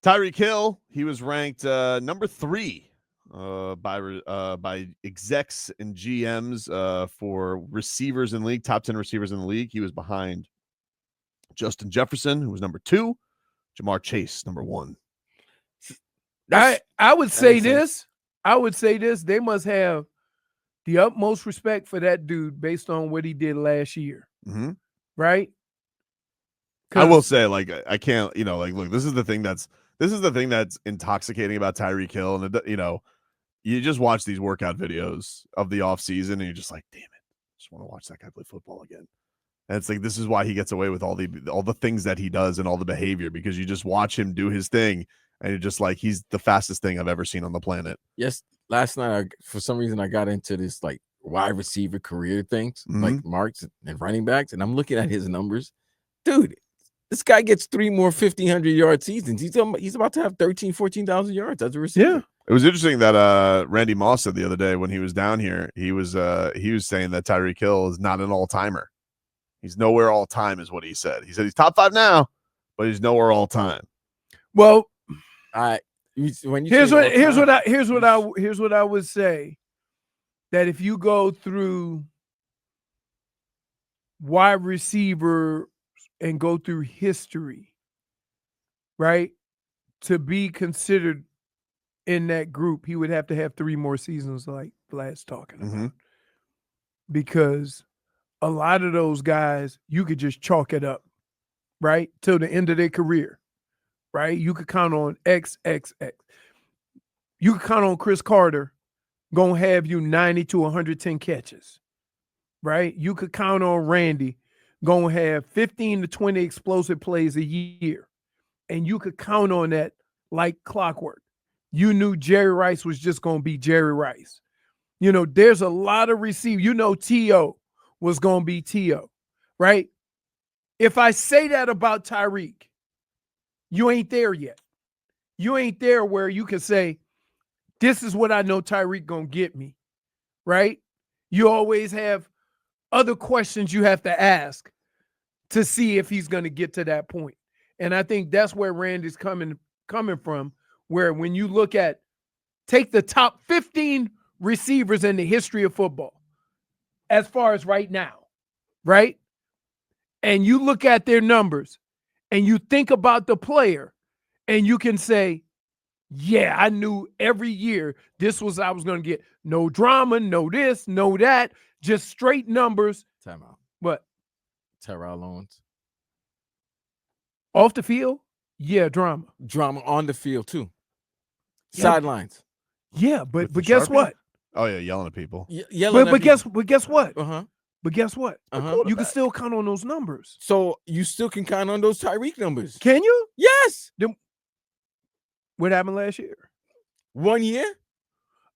Tyreek Hill, he was ranked number 3 by execs and GMs for receivers in the league, top 10 receivers in the league. He was behind Justin Jefferson, who was number 2, Jamar Chase, number 1. I would say this. I would say this. They must have the utmost respect for that dude based on what he did last year. Mm-hmm. Right? I will say, like, I can't, look, this is the thing that's intoxicating about Tyreek Hill. And, you just watch these workout videos of the offseason and you're just like, damn it, I just want to watch that guy play football again. And it's like, this is why he gets away with all the things that he does and all the behavior, because you just watch him do his thing and you're just like, he's the fastest thing I've ever seen on the planet. Yes. Last night, for some reason, I got into this like wide receiver career things, like marks and running backs. And I'm looking at his numbers. Dude, this guy gets 3 more 1,500-yard seasons. He's about to have 14,000 yards as a receiver. Yeah. It was interesting that Randy Moss said the other day when he was down here, he was saying that Tyreek Hill is not an all-timer. He's nowhere all-time is what he said. He said he's top 5 now, but he's nowhere all-time. Well, here's what I would say, that if you go through wide receiver and go through history, right, to be considered in that group, he would have to have 3 more seasons like Vlad's talking about. Because a lot of those guys, you could just chalk it up, right, till the end of their career, right? You could count on XXX. You could count on Chris Carter going to have you 90 to 110 catches, right? You could count on Randy going to have 15 to 20 explosive plays a year. And you could count on that like clockwork. You knew Jerry Rice was just going to be Jerry Rice. There's a lot of receivers. T.O. was going to be T.O., right? If I say that about Tyreek, you ain't there yet. You ain't there where you can say, this is what I know Tyreek going to get me, right? You always have other questions you have to ask to see if he's going to get to that point. And I think that's where Randy's coming from, where when you look at, take the top 15 receivers in the history of football, as far as right now, right? And you look at their numbers and you think about the player and you can say, yeah, I knew every year this was I was going to get. No drama, no this, no that, just straight numbers. Time out. What? Terrell Owens. Off the field? Yeah, drama. Drama on the field, too. Yeah. Sidelines. Yeah, but guess what? Oh, yeah, yelling at people. But guess what? Uh-huh. But guess what? You can still count on those numbers. So you still can count on those Tyreek numbers. Can you? Yes. Then what happened last year? 1 year.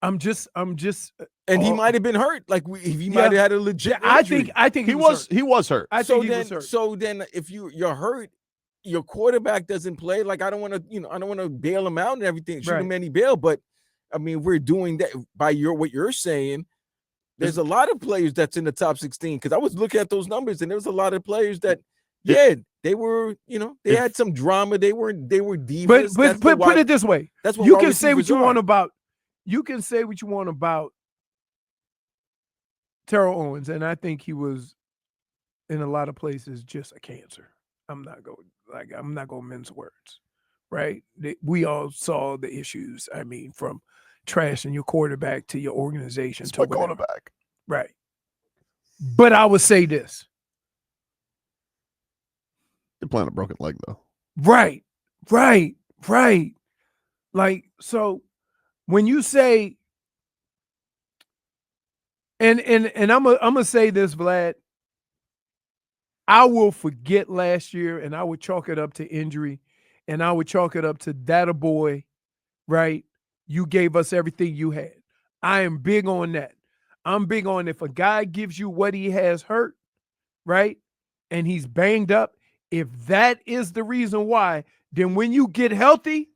I'm just. And he might have been hurt. Like he might have had a legit. Injury. I think he was hurt. He was hurt. I think he was hurt. So then, if you're hurt, your quarterback doesn't play. Like I don't want to bail him out and everything. Shoot him any bail, but I mean, we're doing that by what you're saying. There's a lot of players that's in the top 16 because I was looking at those numbers and there was a lot of players that, they were, they had some drama. They were divas. But put it this way: that's what you can say what you want about. You can say what you want about Terrell Owens, and I think he was in a lot of places just a cancer. I'm not going to mince words, right? We all saw the issues. I mean, from trashing your quarterback to your organization. It's my quarterback. Right. But I would say this. You're playing a broken leg, though. Right. Like, so when you say, and I'm gonna say this, Vlad, I will forget last year and I would chalk it up to injury and I would chalk it up to data boy, right? You gave us everything you had. I am big on that. I'm big on if a guy gives you what he has hurt, right? And he's banged up, if that is the reason why, then when you get healthy,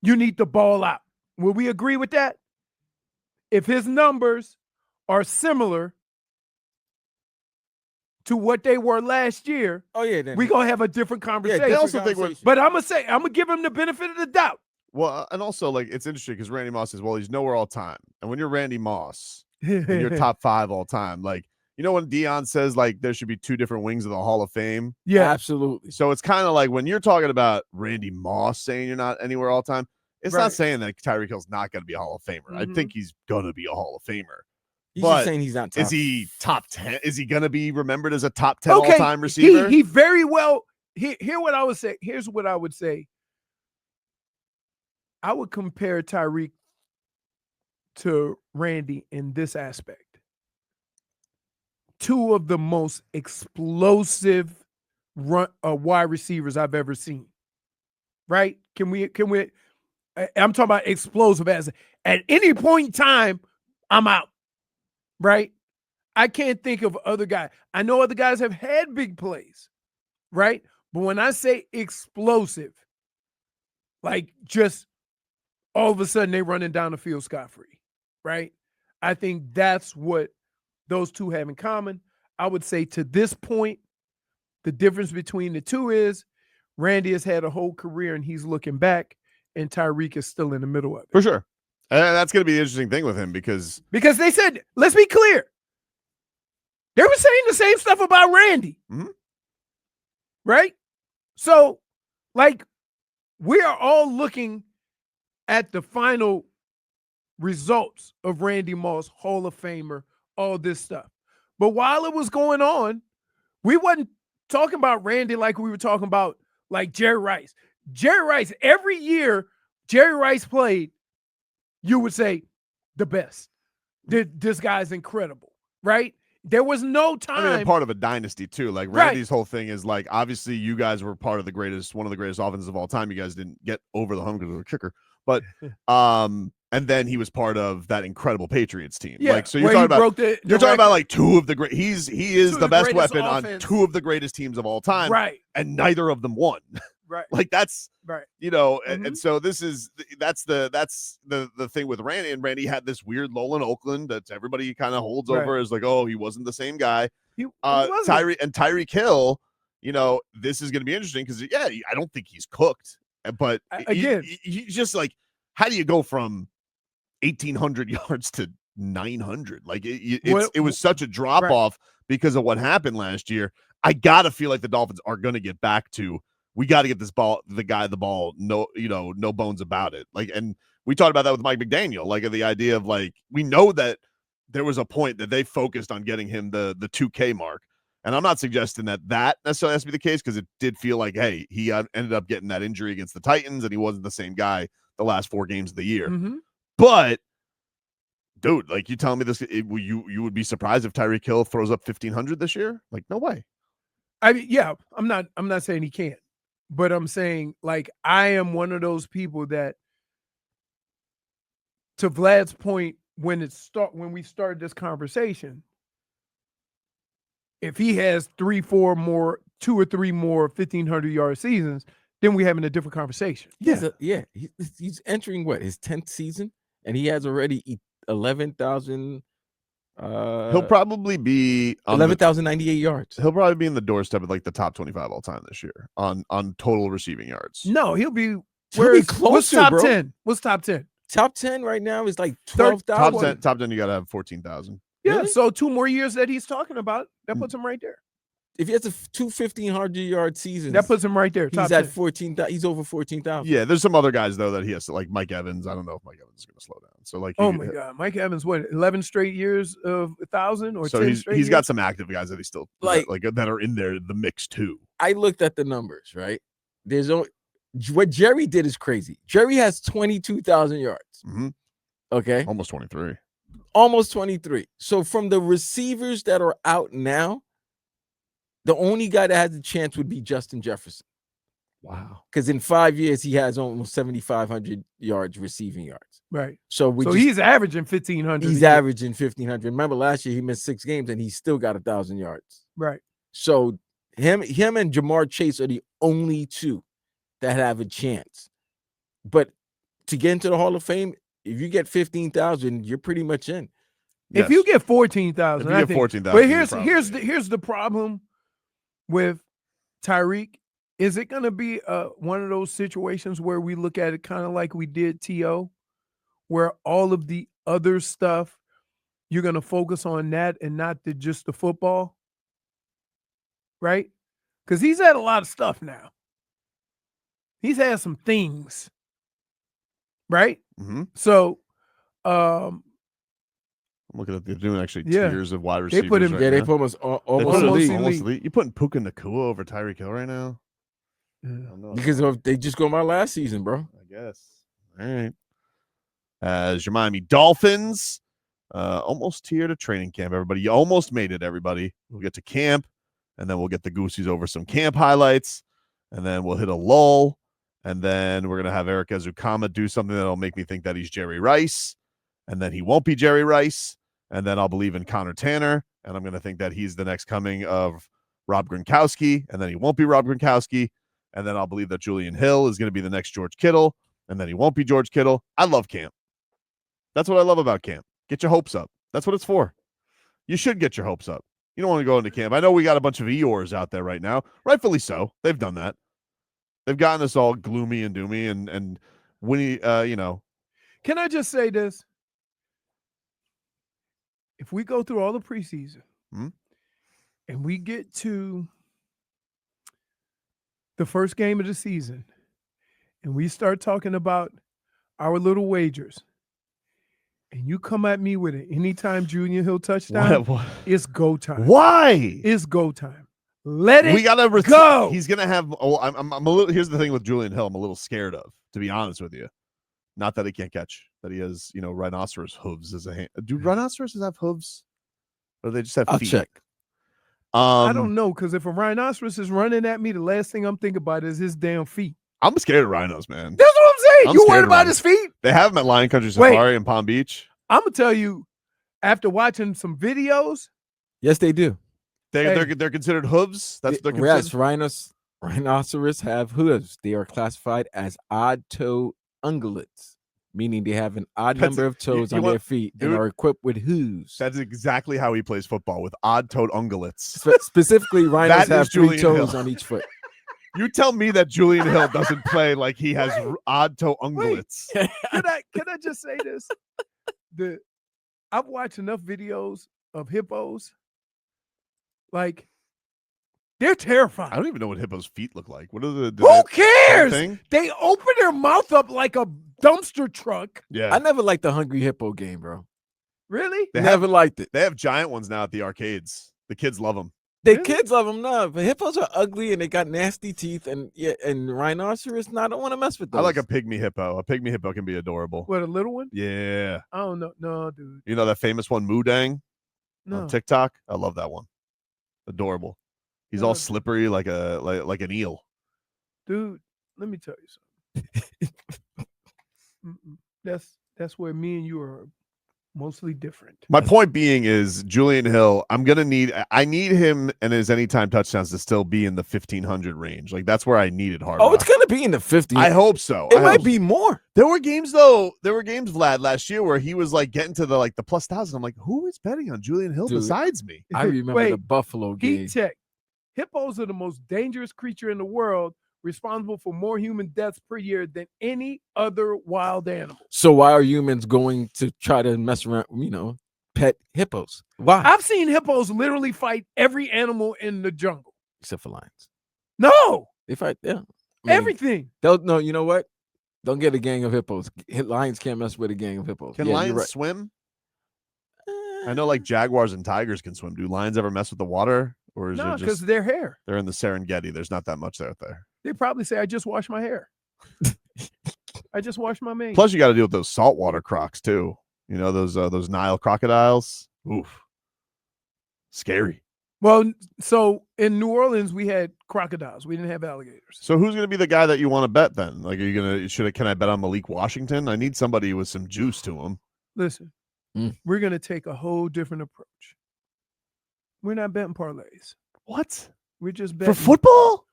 you need to ball out. Will we agree with that? If his numbers are similar, to what they were last year, Oh yeah, then we're going to have a different conversation. I also think but I'm going to give him the benefit of the doubt. Well, and also, like, it's interesting because Randy Moss says, well, he's nowhere all time. And when you're Randy Moss and you're top 5 all time, like, you know, when Dion says, like, there should be 2 different wings of the Hall of Fame? Yeah. Absolutely. So it's kind of like when you're talking about Randy Moss saying you're not anywhere all time, it's not saying that Tyreek Hill's not going to be a Hall of Famer. I think he's going to be a Hall of Famer. He's just saying he's not top. Is he top 10? Is he going to be remembered as a top 10 all-time receiver? He very well. Here's what I would say. Here's what I would say. I would compare Tyreek to Randy in this aspect. 2 of the most explosive wide receivers I've ever seen. Right? Can we? I'm talking about explosive as at any point in time, I'm out. Right? I can't think of other guys. I know other guys have had big plays. Right? But when I say explosive, like just all of a sudden they running down the field scot-free, right? I think that's what those 2 have in common. I would say to this point, the difference between the 2 is Randy has had a whole career and he's looking back, and Tyreek is still in the middle of it. For sure. And that's going to be the interesting thing with him because they said, let's be clear, they were saying the same stuff about Randy. Mm-hmm. Right? So, like, we are all looking at the final results of Randy Moss, Hall of Famer, all this stuff. But while it was going on, we wasn't talking about Randy like we were talking about like Jerry Rice. Jerry Rice, every year Jerry Rice played, you would say the best. This guy's incredible, right? There was no time. I mean, part of a dynasty too. Like Randy's whole thing is like, obviously you guys were part of the greatest, one of the greatest offenses of all time. You guys didn't get over the hump because of the kicker, but and then he was part of that incredible Patriots team. Yeah, like so you're talking about you're talking about like 2 of the great. He is the best weapon offense. on 2 of the greatest teams of all time, right? And neither of them won. Right. Like that's right. You know, and so that's the thing with Randy. And Randy had this weird lull in Oakland that everybody kind of holds over as like, oh, he wasn't the same guy. Tyreek Hill, you know, this is going to be interesting because I don't think he's cooked, but again, he's just like, how do you go from 1,800 yards to 900? Like it was such a drop off because of what happened last year. I gotta feel like the Dolphins are going to get back to. We got to get the guy the ball, no bones about it. Like, and we talked about that with Mike McDaniel, like the idea of like, we know that there was a point that they focused on getting him the 2K mark. And I'm not suggesting that necessarily has to be the case because it did feel like, hey, he ended up getting that injury against the Titans and he wasn't the same guy the last 4 games of the year. Mm-hmm. But dude, like you telling me this, you would be surprised if Tyreek Hill throws up 1,500 this year? Like, no way. I mean, yeah, I'm not saying he can't. But I'm saying, like, I am one of those people that, to Vlad's point, when we started this conversation, if he has 2 or 3 more 1,500-yard seasons, then we're having a different conversation. He's entering his 10th season, and he has already 11,000. He'll probably be 11,098 yards. He'll probably be in the doorstep of like the top 25 all time this year on total receiving yards. No, he'll be closer. What's top 10? What's top 10? Top 10 right now is like 12,000. Top 10, you got to have 14,000. Yeah, really? So 2 more years that he's talking about, that puts him right there. If he has a 2 1,500-yard seasons, that puts him right there. He's at 14,000. He's over 14,000. Yeah, there's some other guys though that he has to, like Mike Evans. I don't know if Mike Evans is going to slow down. So like, oh my God, Mike Evans, what, 11 straight years of 1,000 or so 10 he's years? got some active guys that he still like that are in there the mix too. I looked at the numbers. Right, what Jerry did is crazy. Jerry has 22,000 yards. Mm-hmm. Okay, almost 23. Almost 23. So from the receivers that are out now, the only guy that has a chance would be Justin Jefferson. Wow. Because in 5 years, he has almost 7,500 yards receiving yards. Right. So he's averaging 1,500. He's averaging 1,500. Remember, last year he missed 6 games and he still got 1,000 yards. Right. So him and Jamar Chase are the only 2 that have a chance. But to get into the Hall of Fame, if you get 15,000, you're pretty much in. If you get 14,000, if you get 14,000, but here's the problem with Tyreek. Is it going to be one of those situations where we look at it kind of like we did T.O., where all of the other stuff you're going to focus on that and not just the football, right? Because he's had a lot of stuff now. He's had some things, right? Mm-hmm. So, I'm looking at they're doing actually tiers of wide receivers. They put him, they put him almost elite. You putting Puka Nacua over Tyreek Hill right now? Yeah. Because they just go by last season, bro. I guess. All right. As your Miami Dolphins, almost here to training camp, everybody. You almost made it, everybody. We'll get to camp, and then we'll get the Goosies over some camp highlights, and then we'll hit a lull, and then we're going to have Eric Ezukama do something that'll make me think that he's Jerry Rice, and then he won't be Jerry Rice, and then I'll believe in Connor Tanner, and I'm going to think that he's the next coming of Rob Gronkowski, and then he won't be Rob Gronkowski, and then I'll believe that Julian Hill is going to be the next George Kittle, and then he won't be George Kittle. I love camp. That's what I love about camp. Get your hopes up. That's what it's for. You should get your hopes up. You don't want to go into camp. I know we got a bunch of Eeyores out there right now. Rightfully so. They've done that. They've gotten us all gloomy and doomy and when Can I just say this? If we go through all the preseason and we get to the first game of the season and we start talking about our little wagers, and you come at me with it anytime Julian Hill touchdown, it's go time. Why? It's go time. Let it go. He's gonna have. Oh, I'm a little. Here's the thing with Julian Hill. I'm a little scared of, to be honest with you. Not that he can't catch. That he has, rhinoceros hooves as a hand. Do rhinoceroses have hooves, or do they just have feet? I'll check. I don't know, because if a rhinoceros is running at me, the last thing I'm thinking about is his damn feet. I'm scared of rhinos, man. That's what I'm saying. You worried about his feet? They have him at Lion Country Safari in Palm Beach. I'm gonna tell you, after watching some videos. Yes, they do. They're considered hooves. That's what they're considered. Yes, rhinoceros have hooves. They are classified as odd toe ungulates, meaning they have an odd number of toes on their feet and are equipped with hooves. That's exactly how he plays football, with odd-toed ungulates. Specifically, rhinos have 3 toes on each foot. You tell me that Julian Hill doesn't play like he has odd-toe ungulates. Can I just say this? I've watched enough videos of hippos. Like, they're terrifying. I don't even know what hippos' feet look like. What are the? Who cares? They open their mouth up like a dumpster truck. Yeah. I never liked the Hungry Hippo game, bro. Really? Never liked it. They have giant ones now at the arcades. The kids love them. Kids love them now, but hippos are ugly and they got nasty teeth, and rhinoceros. I don't want to mess with those. I like a pygmy hippo. A pygmy hippo can be adorable. What, a little one? Yeah. I don't know. No, dude. You know that famous one, Moodang? No. On TikTok? I love that one. Adorable. He's all slippery like an eel. Dude, let me tell you something. That's where me and you are mostly different. My point being is Julian Hill, I need him and his anytime touchdowns to still be in the 1,500 range. Like, that's where I needed Hard Rock. Oh, it's going to be in the 50. I hope so. It might be more. There were games, Vlad, last year where he was like getting to the plus 1,000. I'm like, who is betting on Julian Hill besides me? I remember the Buffalo game. Heat check. Hippos are the most dangerous creature in the world, responsible for more human deaths per year than any other wild animal. So why are humans going to try to mess around, pet hippos? Why? I've seen hippos literally fight every animal in the jungle. Except for lions. No. They fight, everything. No, you know what? Don't get a gang of hippos. Lions can't mess with a gang of hippos. Can lions swim? I know like jaguars and tigers can swim. Do lions ever mess with the water? Or is it just because their hair? They're in the Serengeti. There's not that much out there. They probably say, I just washed my hair. I just washed my mane. Plus, you got to deal with those saltwater crocs too. You know, those Nile crocodiles. Oof. Scary. Well, so in New Orleans, we had crocodiles. We didn't have alligators. So who's going to be the guy that you want to bet then? Like, are you can I bet on Malik Washington? I need somebody with some juice to him. Listen, we're going to take a whole different approach. We're not betting parlays. What? We're just betting. For football?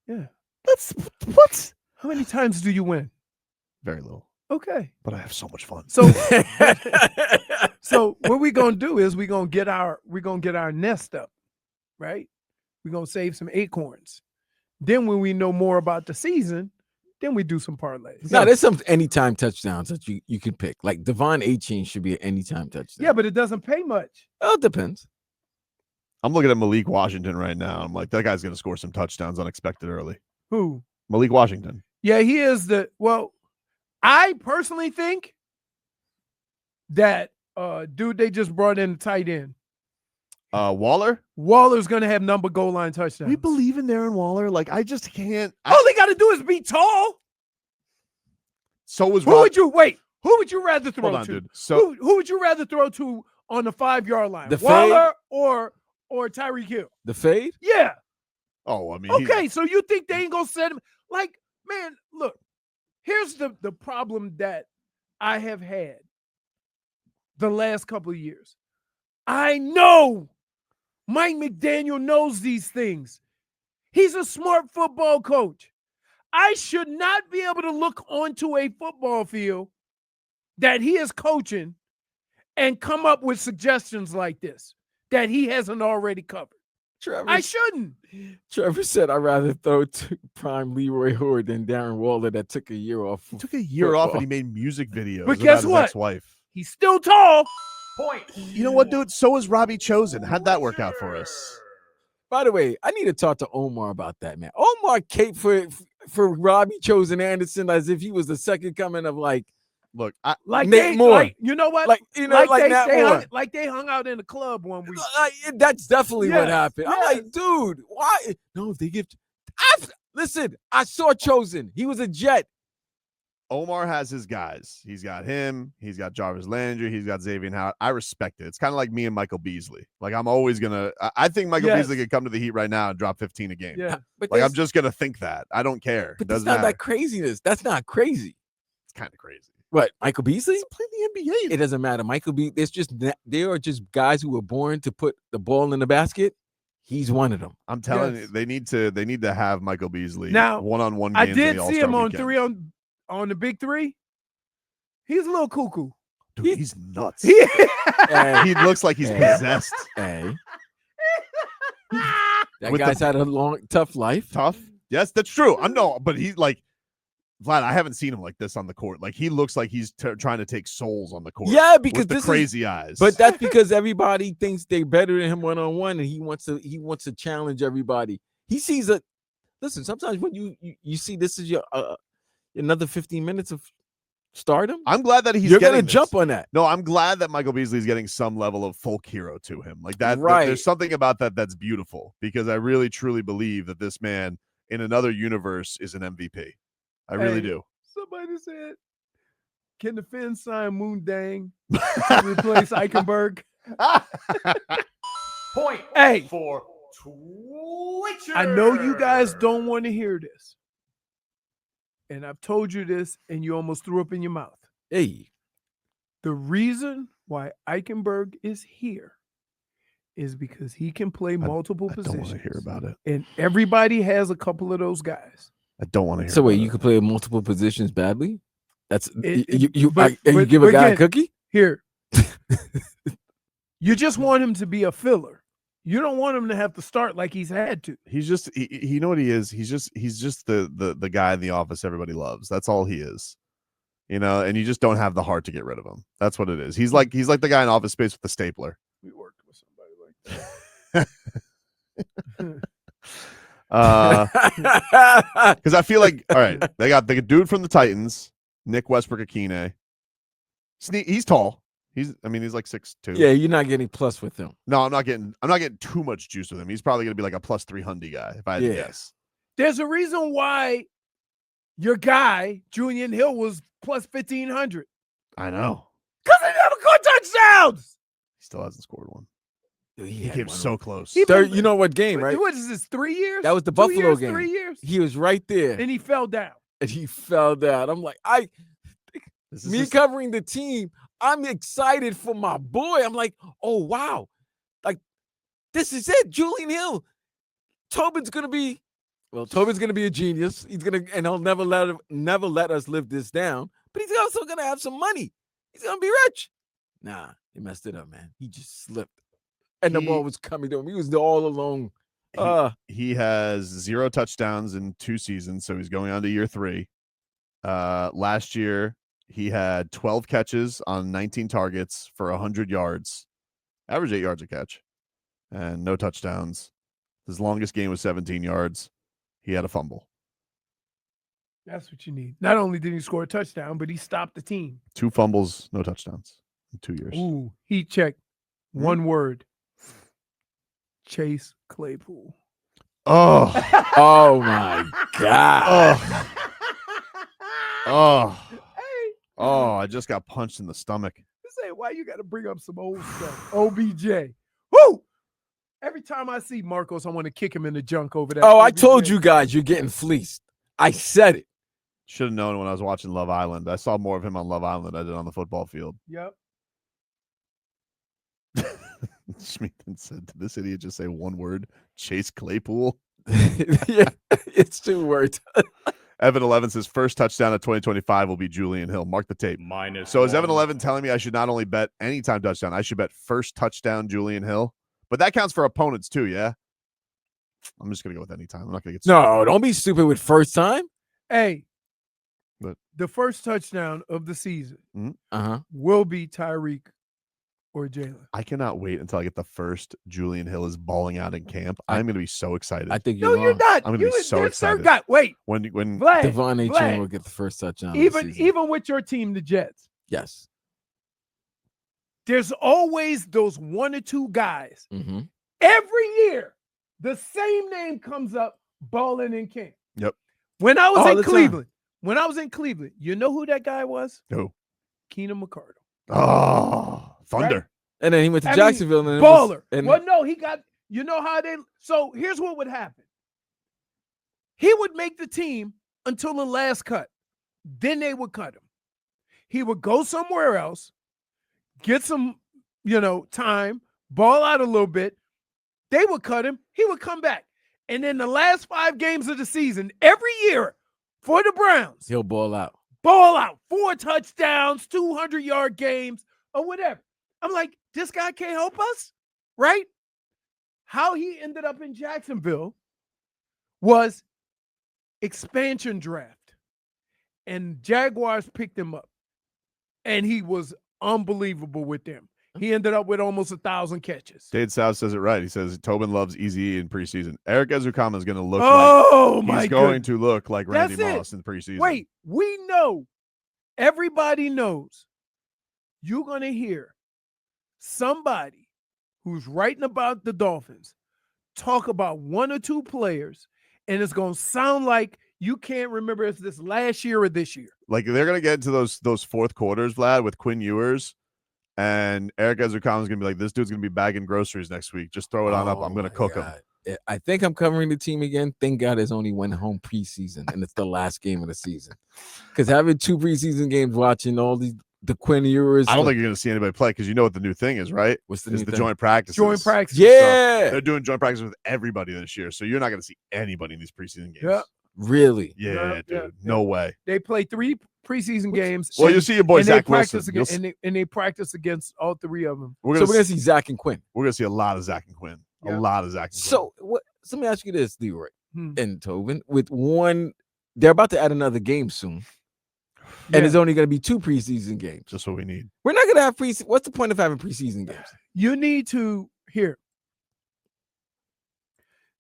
Yeah. That's what? How many times do you win? Very little. Okay. But I have so much fun. So So what we're gonna do is we're gonna get our nest up, right? We're gonna save some acorns. Then when we know more about the season, then we do some parlays. No, there's some anytime touchdowns that you can pick. Like Devon Achane should be an anytime touchdown. Yeah, but it doesn't pay much. Oh, it depends. I'm looking at Malik Washington right now. I'm like, that guy's going to score some touchdowns unexpected early. Who? Malik Washington. Yeah, he is I personally think that dude they just brought in the tight end. Waller? Waller's going to have number goal line touchdowns. We believe in Darren Waller. Like, I just can't. All they got to do is be tall. So was Who would you rather throw Hold on, to? dude. So Who would you rather throw to on the 5-yard line? The Waller or Tyreek Hill? The fade? Yeah. Oh, I mean, Okay, so you think they ain't gonna set him? Like, man, look, here's the problem that I have had the last couple of years. I know Mike McDaniel knows these things. He's a smart football coach. I should not be able to look onto a football field that he is coaching and come up with suggestions like this that he hasn't already covered. I shouldn't. Trevor said, I'd rather throw to prime Leroy Hoard than Darren Waller that took a year off. He took a year off and he made music videos. But guess about what? His ex-wife. He's still tall. Point. You know what, dude? So is Robbie Chosen. How'd that work out for us? By the way, I need to talk to Omar about that, man. Omar caped for Robbie Chosen Anderson as if he was the second coming of Look, Nate Moore. You know what? They hung out in the club one week. That's definitely what Yes, happened. I'm like, dude, why? No, they give. Listen, I saw Chosen. He was a Jet. Omar has his guys. He's got him. He's got Jarvis Landry. He's got Xavier Howard. I respect it. It's kind of like me and Michael Beasley. Like, I'm always going to – I think Michael Beasley could come to the Heat right now and drop 15 a game. Yeah. But like, I'm just going to think that. I don't care. But that's not that craziness. That's not crazy. It's kind of crazy. What, Michael Beasley? He's playing the NBA. It doesn't matter. Michael Beasley, they are just guys who were born to put the ball in the basket. He's one of them. I'm telling you, they need to have Michael Beasley now one-on-one games. I did in the see him All-Star on weekend. on the big three. He's a little cuckoo. Dude, he's nuts. He looks like he's possessed. That guy's had a tough life. Tough? Yes, that's true. But he's like, Vlad, I haven't seen him like this on the court. Like, he looks like he's trying to take souls on the court. Yeah, because with the crazy eyes. But that's because everybody thinks they're better than him one-on-one, and he wants to challenge everybody. He sees listen, sometimes when you see this is your another 15 minutes of stardom, I'm glad that you're gonna jump on that. No, I'm glad that Michael Beasley is getting some level of folk hero to him. Like that, right. There's something about that that's beautiful, because I really truly believe that this man in another universe is an MVP. I really do. Somebody said, can the Finns sign Moon Dang to replace Eichenberg? Point. Hey, for Twitcher. I know you guys don't want to hear this. And I've told you this, and you almost threw up in your mouth. Hey. The reason why Eichenberg is here is because he can play multiple positions. I don't want to hear about it. And everybody has a couple of those guys. I don't want to hear. So wait, about you it. can play multiple positions badly? That's you but give a guy again, a cookie? Here. You just want him to be a filler. You don't want him to have to start like he's had to. He's just you know what he is? He's just the guy in the office everybody loves. That's all he is. You know, and you just don't have the heart to get rid of him. That's what it is. He's like the guy in Office Space with the stapler. We worked with somebody like that. Because I feel like, all right, they got the dude from the Titans, Nick Westbrook-Akine. He's tall. He's like 6'2". Yeah, you're not getting plus with him. No, I'm not getting too much juice with him. He's probably gonna be like a plus 300 guy if I had to guess. There's a reason why your guy, Julian Hill, was plus 1,500. I know. Because he never caught touchdowns. He still hasn't scored one. Dude, He came so close. You know what game, right? What is this, 3 years? That was the 2 Buffalo years, game. 3 years? He was right there. And he fell down. I'm like, covering the team, I'm excited for my boy. I'm like, oh, wow. Like, this is it. Julian Hill. Tobin's going to be a genius. And he'll never let us live this down. But he's also going to have some money. He's going to be rich. Nah, he messed it up, man. He just slipped. And the ball was coming to him. He was all alone. He has 0 touchdowns in 2 seasons, so he's going on to year 3. Last year, he had 12 catches on 19 targets for 100 yards, average 8 yards a catch, and no touchdowns. His longest game was 17 yards. He had a fumble. That's what you need. Not only did he score a touchdown, but he stopped the team. 2 fumbles, no touchdowns in 2 years. Ooh, heat check. One word. Chase Claypool. Oh. Oh, my God. Oh, I just got punched in the stomach. Say, why you got to bring up some old stuff? OBJ. Woo! Every time I see Marcos, I want to kick him in the junk over that. Oh, I OBJ. told you guys you're getting fleeced. I said it. Should have known when I was watching Love Island. I saw more of him on Love Island than I did on the football field. Yep. Schmeaton said, did this idiot just say one word? Chase Claypool? Yeah, it's 2 words. Evan 11 says first touchdown of 2025 will be Julian Hill. Mark the tape. So is Evan 11 telling me I should not only bet anytime touchdown, I should bet first touchdown Julian Hill? But that counts for opponents too, yeah? I'm just going to go with anytime. I'm not going to get No, don't be stupid with first time. Hey, but the first touchdown of the season Uh-huh. will be Tyreek or Jalen. I cannot wait until I get the first Julian Hill is balling out in camp. I'm going to be so excited. I think No, you're you're wrong. not. I'm gonna be so excited. Guy. Wait, when Vlad, Devon A. Vlad, Chain will get the first touchdown. of the season. even with your team, the Jets, Yes. there's always those 1 or 2 guys. Mm-hmm. Every year, the same name comes up balling in camp. Yep. When I was All in the time. Cleveland, you know who that guy was? Who? Keenan McCardle. Oh, Thunder. Right? And then he went to I mean, Jacksonville. And then Baller. and Well, no, he got, you know how they, so here's what would happen. He would make the team until the last cut. Then they would cut him. He would go somewhere else, get some, time, ball out a little bit. They would cut him. He would come back. And then the last 5 games of the season, every year for the Browns, he'll ball out. 4 touchdowns, 200-yard games, or whatever. I'm like, this guy can't help us, right? How he ended up in Jacksonville was expansion draft. And Jaguars picked him up. And he was unbelievable with them. He ended up with almost 1,000 catches. Dade South says it right. He says Tobin loves Easy in preseason. Eric Ezukama is going to look he's going to look like Randy That's Moss in preseason. Wait, we know, everybody knows, you're going to hear somebody who's writing about the Dolphins talk about 1 or 2 players, and it's going to sound like you can't remember if this last year or this year. Like they're going to get into those fourth quarters, Vlad, with Quinn Ewers. And Eric Ezukama is going to be like, this dude's going to be bagging groceries next week. Just throw it on up. I'm going to cook him. I think I'm covering the team again. Thank God it's only went home preseason, and it's the last game of the season. Because having 2 preseason games, watching all the Quinn Ewers. I don't think you're going to see anybody play because you know what the new thing is, right? What's the new thing? Joint practices. Joint practice. Yeah. So they're doing joint practice with everybody this year. So you're not going to see anybody in these preseason games. Yeah. Really? Yeah, Yeah, dude. No way. They play 3 preseason games. Well, you'll see your boy and Zach they practice Wilson. against, and they practice against all 3 of them. We're So going we're going to see Zach and Quinn. to see a lot of Zach and Quinn. Yeah. A lot of Zach and Quinn. So let me ask you this, Leroy and Tobin. They're about to add another game soon. And it's only going to be 2 preseason games. Just what we need. We're not going to have preseason. What's the point of having preseason games? You need to hear.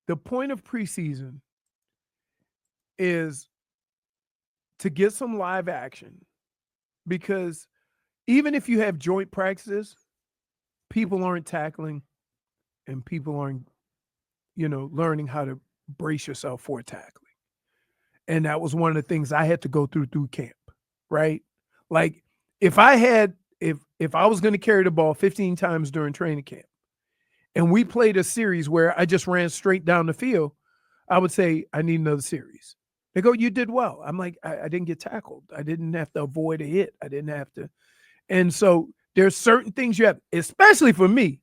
The point of preseason is to get some live action, because even if you have joint practices, people aren't tackling and people aren't, learning how to brace yourself for tackling. And that was one of the things I had to go through camp, right? Like if I was going to carry the ball 15 times during training camp and we played a series where I just ran straight down the field, I would say, I need another series. They go, you did well. I'm like, I didn't get tackled. I didn't have to avoid a hit. I didn't have to. And so there's certain things you have, especially for me.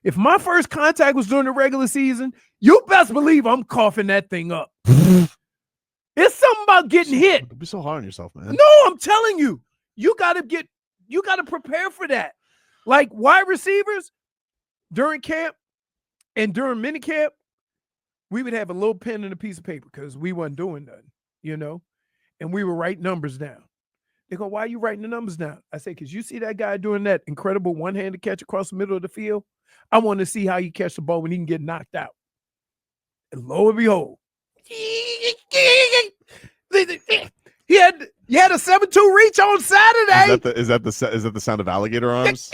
If my first contact was during the regular season, you best believe I'm coughing that thing up. It's something about getting hit. Don't be so hard on yourself, man. No, I'm telling you, you got to prepare for that. Like wide receivers during camp and during mini camp, we would have a little pen and a piece of paper because we wasn't doing nothing, and we were writing numbers down. They go, why are you writing the numbers down? I say, because you see that guy doing that incredible one-handed catch across the middle of the field? I want to see how you catch the ball when he can get knocked out. And lo and behold, he had a 7-2 reach on Saturday. Is that the sound of alligator arms?